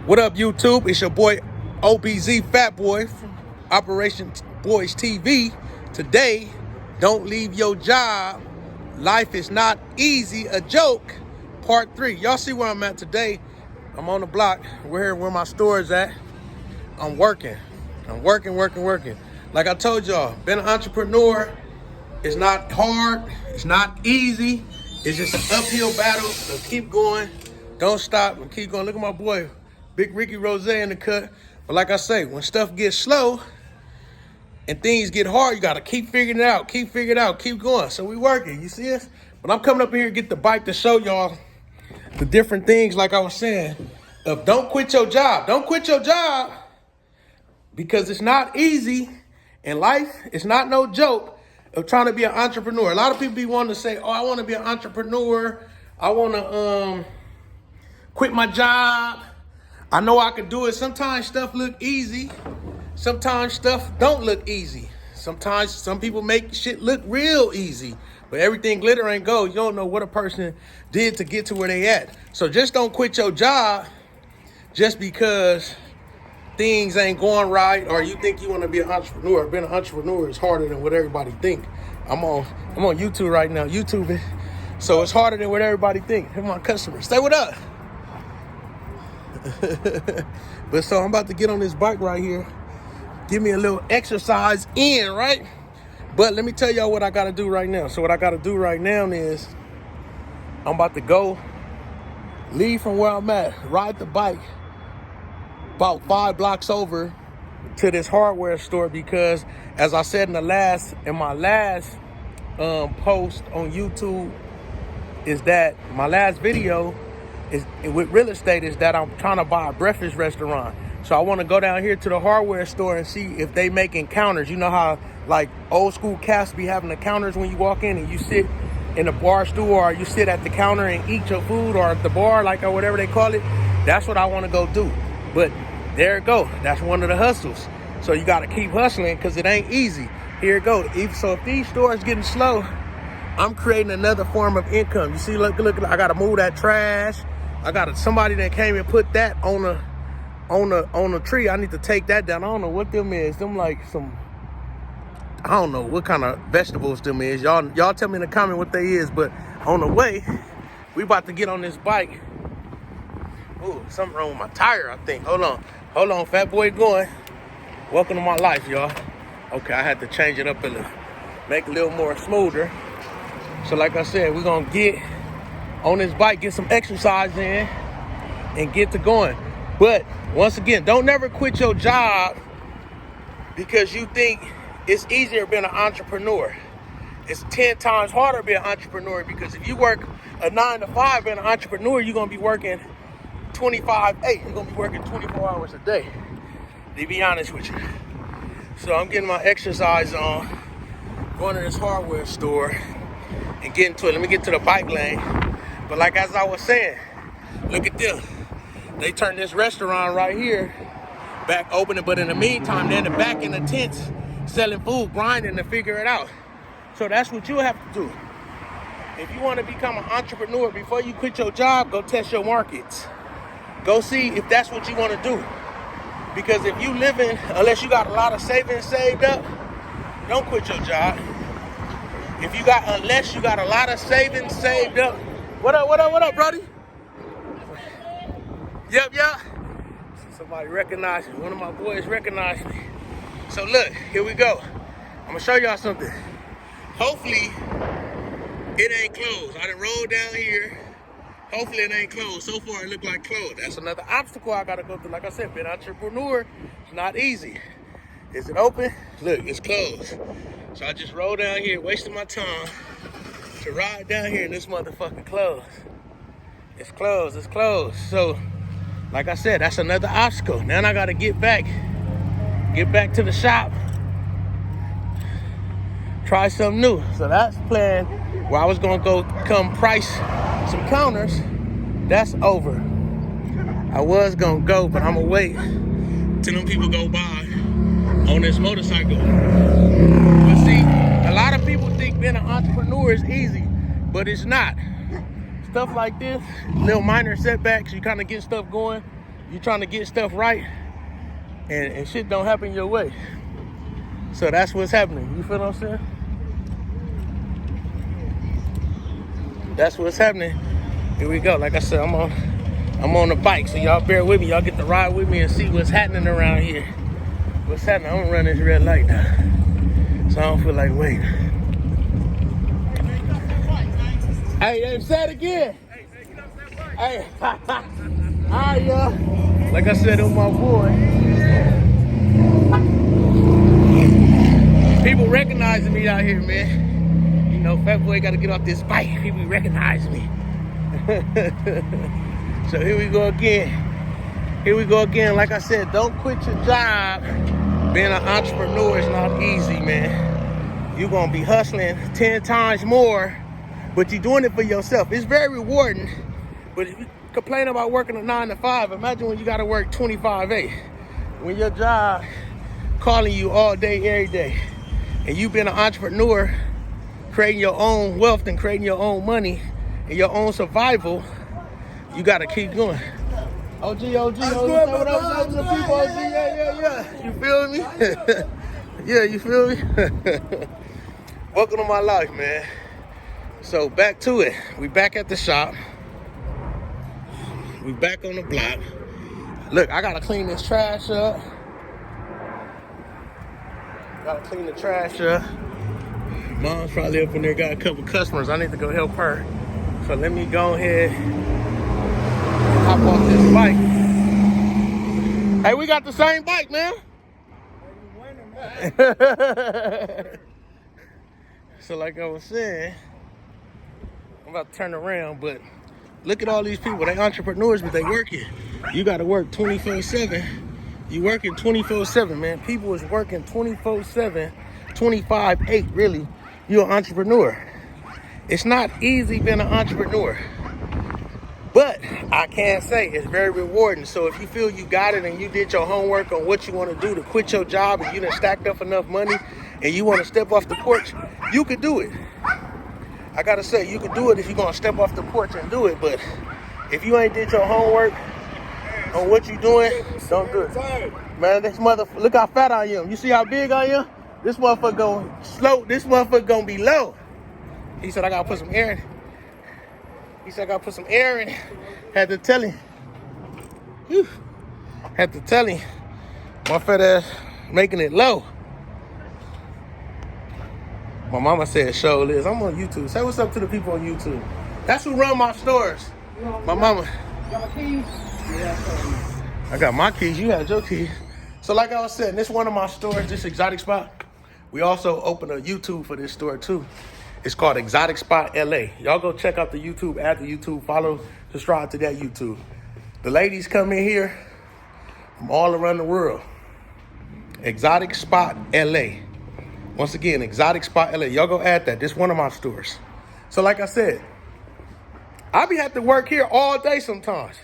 What up, YouTube? It's your boy OBZ Fat Boy from Operation Boys TV. Today, don't leave your job. Life is not easy. A joke. Part 3. Y'all see where I'm at today. I'm on the block. We're here where my store is at. I'm working. I'm working. Like I told y'all, being an entrepreneur is not hard. It's not easy. It's just an uphill battle. So keep going. Don't stop and keep going. Look at my boy, Big Ricky Rose in the cut. But like I say, when stuff gets slow and things get hard, you gotta keep figuring it out, keep going. So we working, you see us? But I'm coming up here to get the bike to show y'all the different things, like I was saying, of don't quit your job. Don't quit your job because it's not easy in life. It's not no joke of trying to be an entrepreneur. A lot of people be wanting to say, oh, I wanna be an entrepreneur. I wanna quit my job. I know I can do it. Sometimes stuff look easy. Sometimes stuff don't look easy. Sometimes some people make shit look real easy. But everything glitter ain't gold. You don't know what a person did to get to where they at. So just don't quit your job just because things ain't going right or you think you want to be an entrepreneur. Being an entrepreneur is harder than what everybody think. I'm on YouTube right now, YouTubing. So it's harder than what everybody think. Here's my customers. Say what up. But so I'm about to get on this bike right here. Give me a little exercise in, right? But let me tell y'all what I gotta do right now. So what I gotta do right now is I'm about to go leave from where I'm at, ride the bike about 5 blocks over to this hardware store because, as I said in my last post on YouTube, is that my last video is with real estate is that I'm trying to buy a breakfast restaurant. So I want to go down here to the hardware store and see if they making counters. You know how like old school cats be having the counters when you walk in and you sit in the bar stool or you sit at the counter and eat your food or at the bar, like, or whatever they call it. That's what I want to go do. But there it go. That's one of the hustles. So you got to keep hustling because it ain't easy. Here it go. So if these stores getting slow, I'm creating another form of income. You see, look, I got to move that trash. I got somebody that came and put that on a tree. I need to take that down. I don't know what them is. Them like some, I don't know what kind of vegetables them is. Y'all tell me in the comment what they is. But on the way, we about to get on this bike. Ooh, something wrong with my tire, I think. Hold on, Fat Boy going. Welcome to my life, y'all. Okay, I had to change it up a little, make it a little more smoother. So like I said, we're gonna get on this bike, get some exercise in, and get to going. But once again, don't never quit your job because you think it's easier being an entrepreneur. It's 10 times harder being an entrepreneur because if you work a 9 to 5 being an entrepreneur, you're gonna be working 25/8. You're gonna be working 24 hours a day, to be honest with you. So I'm getting my exercise on, going to this hardware store and getting to it. Let me get to the bike lane. But like as I was saying, look at this. They turned this restaurant right here back open, but in the meantime, they're in the back in the tents selling food, grinding to figure it out. So that's what you have to do. If you want to become an entrepreneur, before you quit your job, go test your markets. Go see if that's what you want to do. Because if you living, unless you got a lot of savings saved up, don't quit your job. Unless you got a lot of savings saved up. What up, Brody? Yep. Somebody recognized me. One of my boys recognized me. So look, here we go. I'm gonna show y'all something. Hopefully, it ain't closed. I done rolled down here. Hopefully it ain't closed. So far it look like closed. That's another obstacle I gotta go through. Like I said, being an entrepreneur, it's not easy. Is it open? Look, it's closed. So I just rolled down here, wasting my time to ride down here and this motherfucker closed. It's closed. So, like I said, that's another obstacle. Now I gotta get back to the shop, try something new. So that's the plan where I was gonna come price some counters. That's over. I was gonna go, but I'm gonna wait till them people go by on this motorcycle. But see, a lot of people think being an entrepreneur is easy, but it's not. Stuff like this, little minor setbacks, you kind of get stuff going. You trying to get stuff right, and shit don't happen your way. So that's what's happening. You feel what I'm saying? That's what's happening. Here we go. Like I said, I'm on the bike, so y'all bear with me. Y'all get to ride with me and see what's happening around here. What's happening? I'm gonna run this red light now, so I don't feel like waiting. Hey, say it again. Hey, all right, y'all. Like I said, on my boy. People recognizing me out here, man. You know, Fat Boy got to get off this bike. People recognize me. So here we go again. Here we go again. Like I said, don't quit your job. Being an entrepreneur is not easy, man. You're going to be hustling 10 times more, but you're doing it for yourself. It's very rewarding, but if you complain about working a 9 to 5, imagine when you got to work 25/8. When your job calling you all day, every day, and you've been an entrepreneur, creating your own wealth and creating your own money and your own survival, you got to keep going. OG, what up to the people, OG? Yeah. You feel me? Yeah, you feel me? Welcome to my life, man. So back to it. We back at the shop. We back on the block. Look, I gotta clean this trash up. Gotta clean the trash up. Mom's probably up in there, got a couple customers. I need to go help her. So let me go ahead and hop off this bike. Hey, we got the same bike, man. So like I was saying, I'm about to turn around, but look at all these people. They entrepreneurs, but they working. You got to work 24/7. You working 24/7, man. People is working 24/7, 25/8, really. You're an entrepreneur. It's not easy being an entrepreneur, but I can say it's very rewarding. So if you feel you got it and you did your homework on what you want to do to quit your job and you done stacked up enough money and you want to step off the porch, you could do it. I gotta say, you could do it if you're gonna step off the porch and do it, but if you ain't did your homework on what you doing, don't do it. Man, this motherfucker, look how fat I am. You see how big I am? This motherfucker gonna slow, this motherfucker gonna be low. He said I gotta put some air in. He said I gotta put some air in. Had to tell him. Whew. Had to tell him. My fat ass making it low. My mama said show Liz. I'm on YouTube. Say what's up to the people on YouTube. That's who run my stores. My mama. You got my keys? Yeah. I got my keys. You had your keys. So like I was saying, this is one of my stores, this Exotic Spot. We also opened a YouTube for this store too. It's called Exotic Spot LA. Y'all go check out the YouTube, add the YouTube, follow, subscribe to that YouTube. The ladies come in here from all around the world. Exotic Spot LA. Once again, Exotic Spot LA. Y'all go add that. This is one of my stores. So like I said, I be have to work here all day sometimes.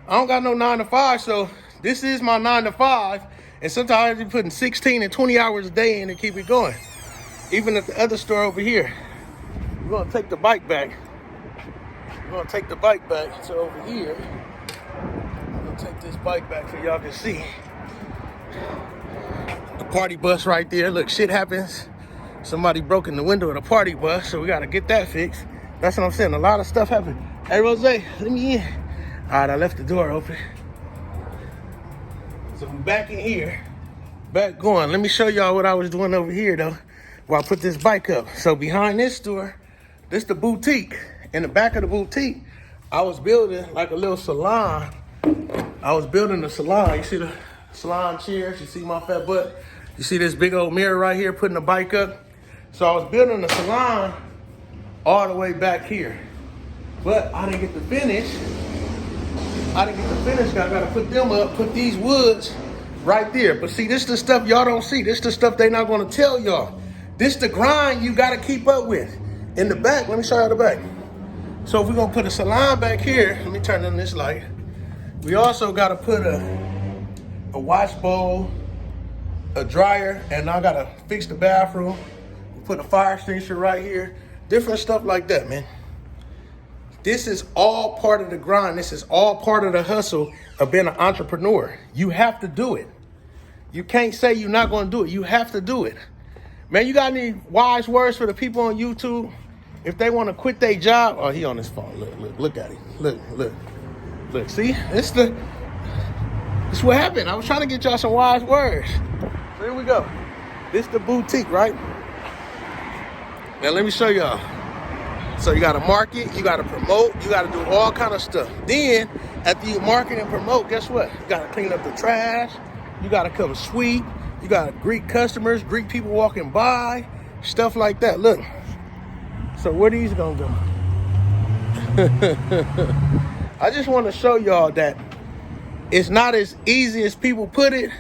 I don't got no 9 to 5, so this is my 9 to 5. And sometimes I be putting 16 and 20 hours a day in to keep it going. Even at the other store over here. We're gonna take the bike back. We're gonna take the bike back to over here. I'm gonna take this bike back so y'all can see. The party bus right there. Look, shit happens. Somebody broke in the window of the party bus, so we gotta get that fixed. That's what I'm saying. A lot of stuff happened. Hey, Rose, let me in. All right, I left the door open. So we're back in here. Back going. Let me show y'all what I was doing over here, though, while I put this bike up. So behind this store, this the boutique. In the back of the boutique, I was building like a little salon. I was building a salon. You see the salon chairs? You see my fat butt? You see this big old mirror right here putting the bike up? So I was building a salon all the way back here. But I didn't get to finish. I gotta put them up, put these woods right there. But see, this is the stuff y'all don't see. This is the stuff they not gonna tell y'all. This the grind you gotta keep up with. In the back, let me show y'all the back. So if we're gonna put a salon back here, let me turn on this light. We also gotta put a wash bowl, a dryer, and I gotta fix the bathroom. Put a fire extinguisher right here. Different stuff like that, man. This is all part of the grind. This is all part of the hustle of being an entrepreneur. You have to do it. You can't say you're not going to do it. You have to do it. Man, you got any wise words for the people on YouTube? If they want to quit their job, oh, he on his phone. Look at him. Look. See, this what happened. I was trying to get y'all some wise words. So here we go. This the boutique, right? Now let me show y'all. So you got to market, you got to promote, you got to do all kind of stuff. Then after you market and promote, guess what? You got to clean up the trash. You got to come sweep. You got to greet customers, greet people walking by, stuff like that. Look. So what are these gonna do? I just want to show y'all that it's not as easy as people put it,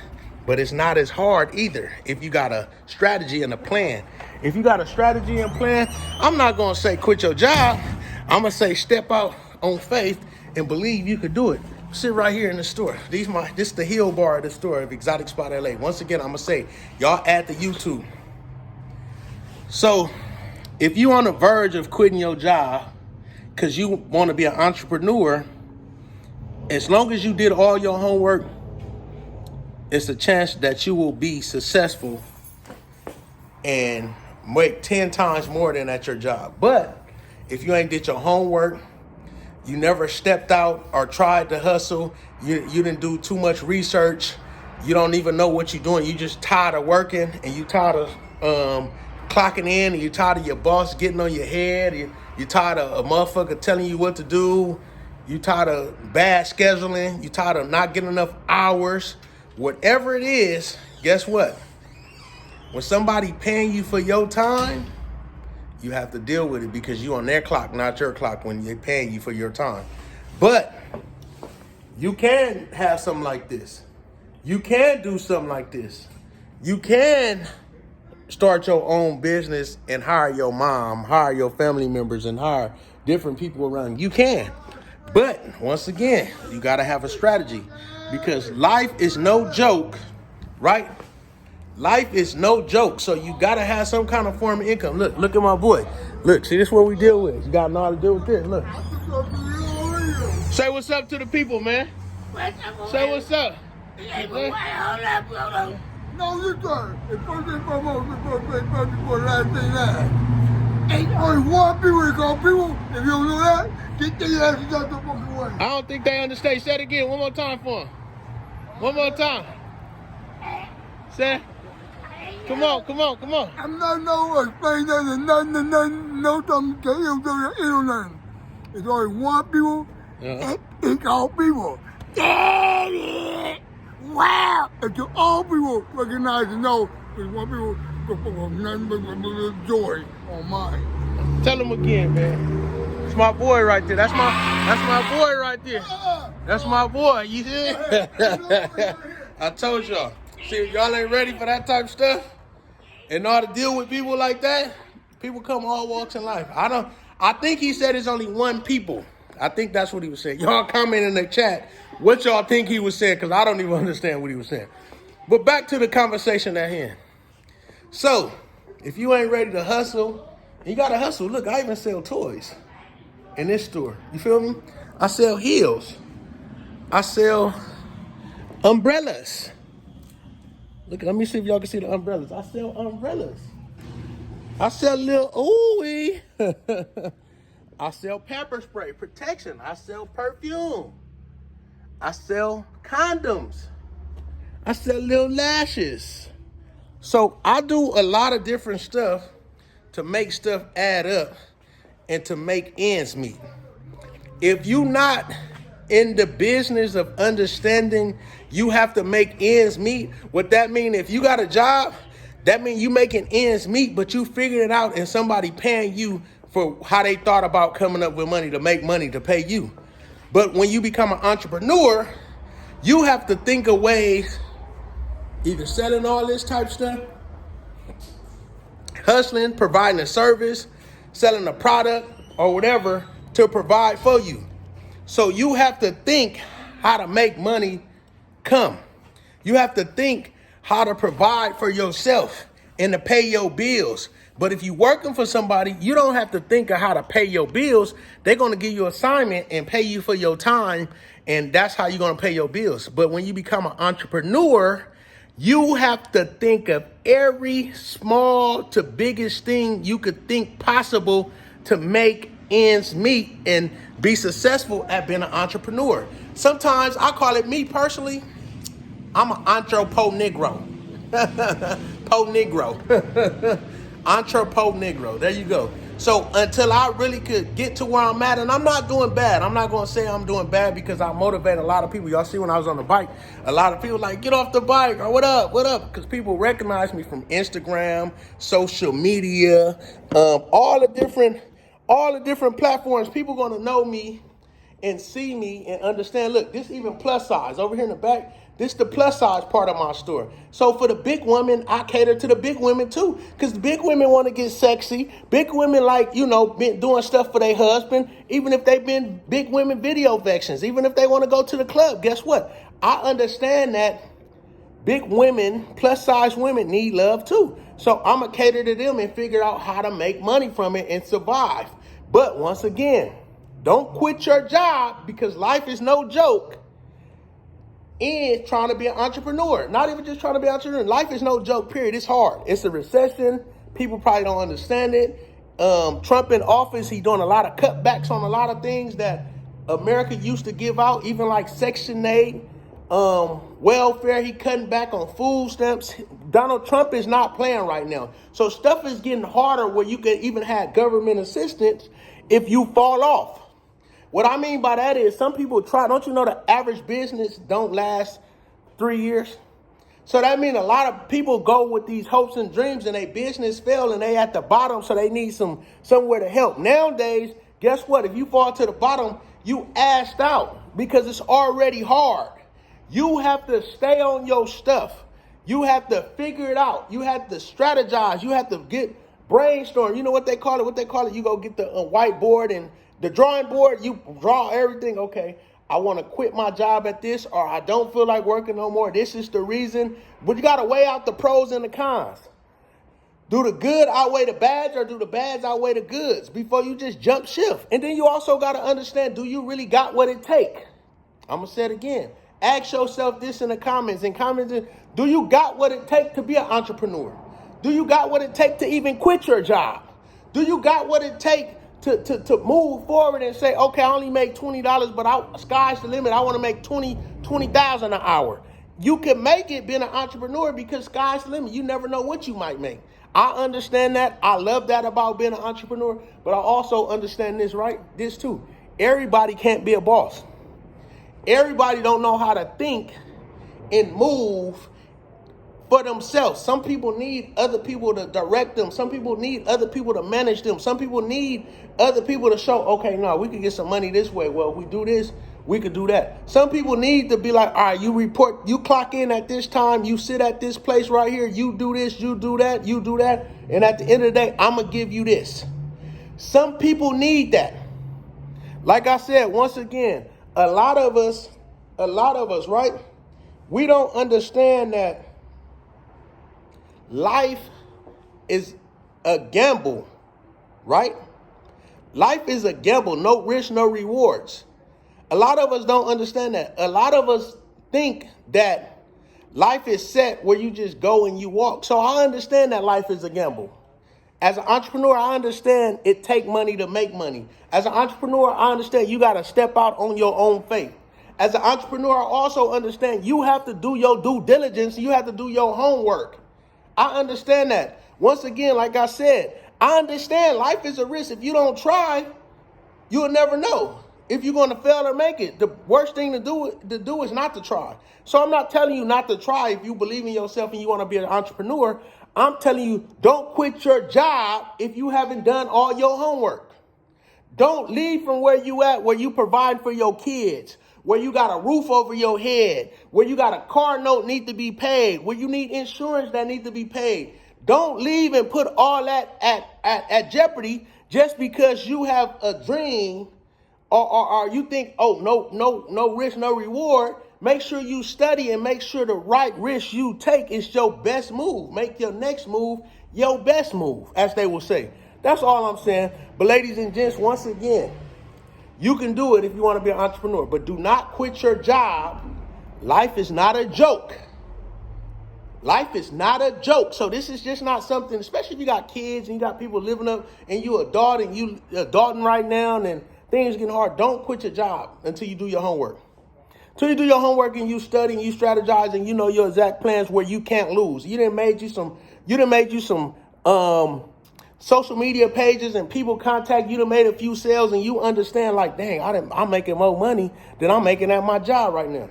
but it's not as hard either if you got a strategy and a plan. If you got a strategy and plan, I'm not gonna say quit your job. I'm gonna say step out on faith and believe you could do it. Sit right here in the store. This is the heel bar of the store of Exotic Spot LA. Once again, I'm gonna say, y'all add the YouTube. So if you on the verge of quitting your job because you want to be an entrepreneur, as long as you did all your homework, it's a chance that you will be successful and make 10 times more than at your job. But if you ain't did your homework, you never stepped out or tried to hustle, you didn't do too much research, you don't even know what you're doing, you just tired of working and you tired of clocking in, and you're tired of your boss getting on your head, you're tired of a motherfucker telling you what to do, you tired of bad scheduling, you tired of not getting enough hours, whatever it is, guess what? When somebody paying you for your time, you have to deal with it because you on their clock, not your clock when they're paying you for your time. But you can have something like this. You can do something like this. You can start your own business and hire your mom, hire your family members, and hire different people around you. You can. But once again, you got to have a strategy because life is no joke, right? Life is no joke. So you got to have some kind of form of income. Look at my boy. Look, see, this is what we deal with. You got to know how to deal with this. Look. Say what's up to the people, man. Say what's up. Hold up. No, you don't. It's first and foremost, before last thing that. Ain't only one people is called people. If you don't know that, get their asses out the fucking way. I don't think they understand. Say it again. One more time for them. One more time. Say. Come on. I'm not no explaining that and nothing, no something to you learn. It's only one people. It's all people. Daddy! Wow! And to all people recognize and know, there's one people nothing but joy on mine. Tell them again, man. It's my boy right there. That's my boy right there. That's my boy. You see? I told y'all. See, if y'all ain't ready for that type of stuff and know how to deal with people like that, people come all walks in life. I think he said it's only one people. I think that's what he was saying. Y'all comment in the chat what y'all think he was saying, because I don't even understand what he was saying. But back to the conversation at hand. So, if you ain't ready to hustle, you got to hustle. Look, I even sell toys in this store. You feel me? I sell heels. I sell umbrellas. Look, let me see if y'all can see the umbrellas. I sell umbrellas. I sell little ooey. I sell pepper spray, protection. I sell perfume. I sell condoms. I sell little lashes. So I do a lot of different stuff to make stuff add up and to make ends meet. If you not in the business of understanding you have to make ends meet, what that mean, if you got a job, that mean you making ends meet, but you figured it out and somebody paying you for how they thought about coming up with money to make money to pay you. But when you become an entrepreneur, you have to think of ways, either selling all this type of stuff, hustling, providing a service, selling a product or whatever to provide for you. So you have to think how to make money come. You have to think how to provide for yourself and to pay your bills. But if you're working for somebody, you don't have to think of how to pay your bills. They're going to give you an assignment and pay you for your time, and that's how you're going to pay your bills. But when you become an entrepreneur, you have to think of every small to biggest thing you could think possible to make ends meet and be successful at being an entrepreneur. Sometimes I call it, me personally, I'm an entrepreneur Negro. Po Negro. Entrepreneur Negro. There you go. So until I really could get to where I'm at, and I'm not doing bad. I'm not going to say I'm doing bad because I motivate a lot of people. Y'all see when I was on the bike, a lot of people like, get off the bike, or what up, what up? Because people recognize me from Instagram, social media, all the different platforms. People going to know me and see me and understand, look, this even plus size over here in the back. This is the plus size part of my store. So for the big women, I cater to the big women too. Because the big women want to get sexy. Big women like, been doing stuff for their husband. Even if they've been big women video vexings. Even if they want to go to the club. Guess what? I understand that big women, plus size women need love too. So I'm going to cater to them and figure out how to make money from it and survive. But once again, don't quit your job because life is no joke. And trying to be an entrepreneur. Not even just trying to be an entrepreneur. Life is no joke, period. It's hard. It's a recession. People probably don't understand it. Trump in office, he's doing a lot of cutbacks on a lot of things that America used to give out, even like Section 8, welfare. He cutting back on food stamps. Donald Trump is not playing right now. So stuff is getting harder where you can even have government assistance if you fall off. What I mean by that is some people try. Don't you know the average business don't last 3 years? So that means a lot of people go with these hopes and dreams and their business fail and they at the bottom, so they need somewhere to help. Nowadays, guess what? If you fall to the bottom, you assed out because it's already hard. You have to stay on your stuff. You have to figure it out. You have to strategize. You have to get brainstorm. You know what they call it? What they call it? You go get the whiteboard and the drawing board, you draw everything. Okay, I want to quit my job at this, or I don't feel like working no more. This is the reason. But you got to weigh out the pros and the cons. Do the good outweigh the bads, or do the bads outweigh the goods before you just jump shift? And then you also got to understand, do you really got what it takes? I'm going to say it again. Ask yourself this in the comments. Do you got what it takes to be an entrepreneur? Do you got what it takes to even quit your job? Do you got what it takes to move forward and say, okay, I only make $20, but sky's the limit. I want to make $20,000 an hour. You can make it being an entrepreneur because sky's the limit. You never know what you might make. I understand that. I love that about being an entrepreneur, but I also understand this too. Everybody can't be a boss. Everybody don't know how to think and move for themselves. Some people need other people to direct them. Some people need other people to manage them. Some people need other people to show, okay, no, we can get some money this way. Well, if we do this, we could do that. Some people need to be like, all right, you clock in at this time, you sit at this place right here, you do this, you do that, you do that. And at the end of the day, I'm going to give you this. Some people need that. Like I said, once again, a lot of us, right? We don't understand that life is a gamble, right? Life is a gamble, no risk, no rewards. A lot of us don't understand that. A lot of us think that life is set where you just go and you walk. So I understand that life is a gamble. As an entrepreneur, I understand it take money to make money. As an entrepreneur, I understand you got to step out on your own faith. As an entrepreneur, I also understand you have to do your due diligence. You have to do your homework. I understand that. Once again, like I said, I understand life is a risk. If you don't try, you'll never know if you're going to fail or make it. The worst thing to do is not to try. So I'm not telling you not to try if you believe in yourself and you want to be an entrepreneur. I'm telling you, don't quit your job if you haven't done all your homework. Don't leave from where you at, where you provide for your kids, where you got a roof over your head, where you got a car note need to be paid, where you need insurance that need to be paid. Don't leave and put all that at jeopardy just because you have a dream or you think, oh, no risk, no reward. Make sure you study and make sure the right risk you take is your best move. Make your next move your best move, as they will say. That's all I'm saying. But ladies and gents, once again, you can do it if you want to be an entrepreneur, but do not quit your job. Life is not a joke. Life is not a joke. So this is just not something, especially if you got kids and you got people living up and you adult and you adulting right now and things getting hard. Don't quit your job until you do your homework. Until you do your homework and you study and you strategize and you know your exact plans where you can't lose. You done made you some social media pages and people contact you, done made a few sales and you understand like, dang, I'm making more money than I'm making at my job right now.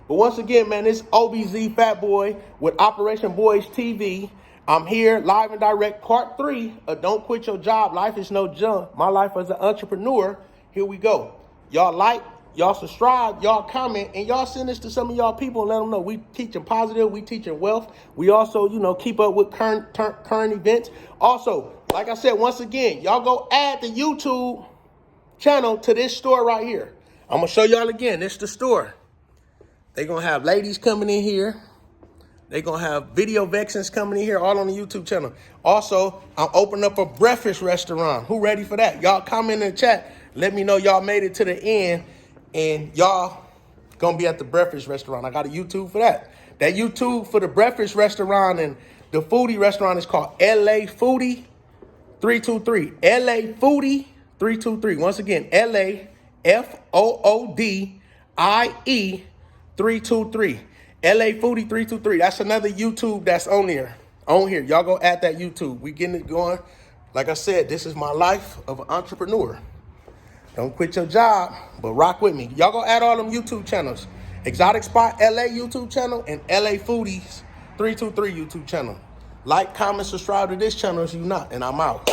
But once again, man, it's OBZ Fat Boy with Operation Boys TV. I'm here live and direct, part 3 of Don't Quit Your Job. Life is no junk. My life as an entrepreneur. Here we go. Y'all like, y'all subscribe, y'all comment, and y'all send this to some of y'all people and let them know we teaching positive, we teaching wealth. We also, keep up with current events. Also, like I said, once again, y'all go add the YouTube channel to this store right here. I'm going to show y'all again. This is the store. They're going to have ladies coming in here. They're going to have video vexings coming in here, all on the YouTube channel. Also, I'm opening up a breakfast restaurant. Who ready for that? Y'all comment in the chat. Let me know y'all made it to the end. And y'all going to be at the breakfast restaurant. I got a YouTube for that. That YouTube for the breakfast restaurant and the foodie restaurant is called LA Foodie 323. LA Foodie 323. Once again, LA FOODIE 323. LA Foodie 323. That's another YouTube that's on here. Y'all go add that YouTube. We getting it going. Like I said, this is my life of an entrepreneur. Don't quit your job, but rock with me. Y'all go add all them YouTube channels. Exotic Spot LA YouTube channel and LA Foodies 323 YouTube channel. Like, comment, subscribe to this channel if you're not, and I'm out.